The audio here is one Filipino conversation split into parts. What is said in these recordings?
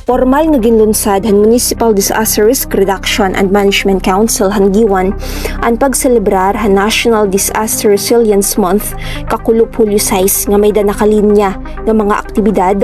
Formal nga ginlunsad han Municipal Disaster Risk Reduction and Management Council han Giwan ang pagselebrar han National Disaster Resilience Month kakulo Hulyo 6 nga may nakalinya ng mga aktibidad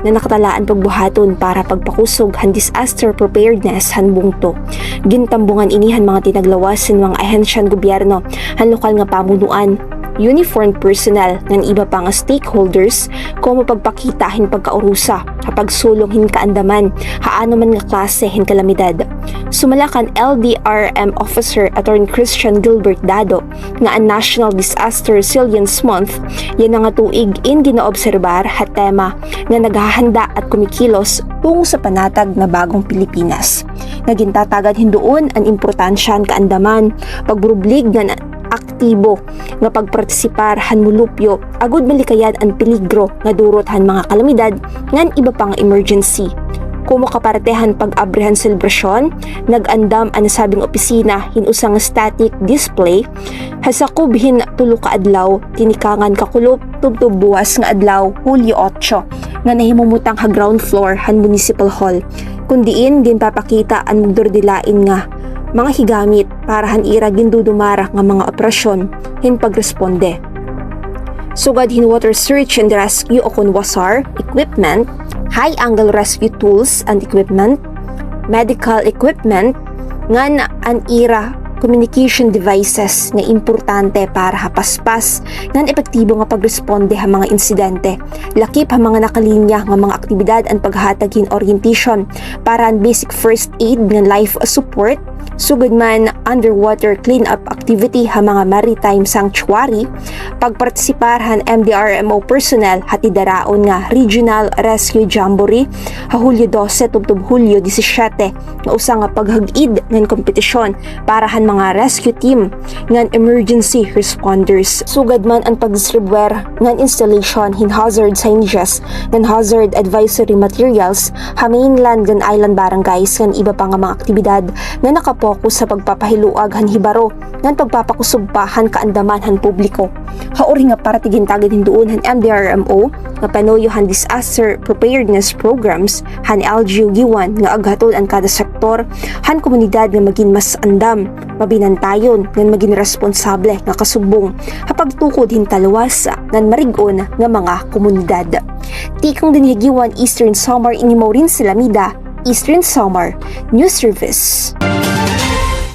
na nakatalaan pagbuhaton para pagpakusog han disaster preparedness han bungto. Gintambungan inihan mga tinaglawasin mga ahensyan gobyerno han lokal nga pamunuan, uniformed personnel ng iba pa nga stakeholders kung mapagpakita hin pagkaurusa kapag sulong hin kaandaman haano man nga klase hin kalamidad. Sumalakan LDRM Officer Attorney Christian Gilbert Dado nga ang National Disaster Resilience Month yan nga tuig in ginaobserbar hat tema nga naghahanda at kumikilos tungo sa panatag na bagong Pilipinas. Nagintatagad hindoon ang importansya kaandaman, pagburublig nga aktibo nga pagpartisipar han mulupyo agud malikayan ang peligro nga durot han mga kalamidad ngan iba pang emergency. Kumo kapartehan pag-abrehan selebrasyon, nag-andam ang nasabing opisina hinusang static display hasakub hin tulo ka adlaw tinikangan kakulop tubtub buwas nga adlaw Hulyo 8 nga nahimumutang ha ground floor han Municipal Hall kundiin ginpapakita ang mugdordilain nga mga higamit para han ira gindudumara nga mga operasyon hin pagresponde. Sugad hin water search and rescue o kun WASAR equipment, high angle rescue tools and equipment, medical equipment, ngan an ira communication devices nga importante para hapaspas ngan epektibo nga pagresponde ha mga insidente. Lakip ha mga nakalinya nga mga aktibidad ang paghatag hin orientation para ang basic first aid nga life support, sugod man underwater cleanup activity ha mga maritime sanctuary, pagpartisipar han MDRMO personnel hati daraon nga Regional Rescue Jamboree ha Hulyo 12 tubtub Hulyo 17 nga usa nga paghag-id ng kompetisyon para han mga rescue team ngan emergency responders. Sugad man ang pagdistribuer ngan installation hin hazard signages ngan hazard advisory materials ha mainland ngan island barangays ngan iba pa nga mga aktibidad nga nakapokus sa pagpapahiluag han hibaro ngan pagpapakusog pa han kaandaman han publiko. Haori nga para tigintagad hinduon han MDRMO nga panuyo han disaster preparedness programs han LGU giwan nga aghatod ang kada sektor han komunidad nga maging mas andam, mabinantayon ngan maging responsable nga kasubong hapagtukod hin talwas ngan marigon nga mga komunidad. Tikong din higiwan Eastern Samar ini Maureen Silamida, Eastern Samar News Service.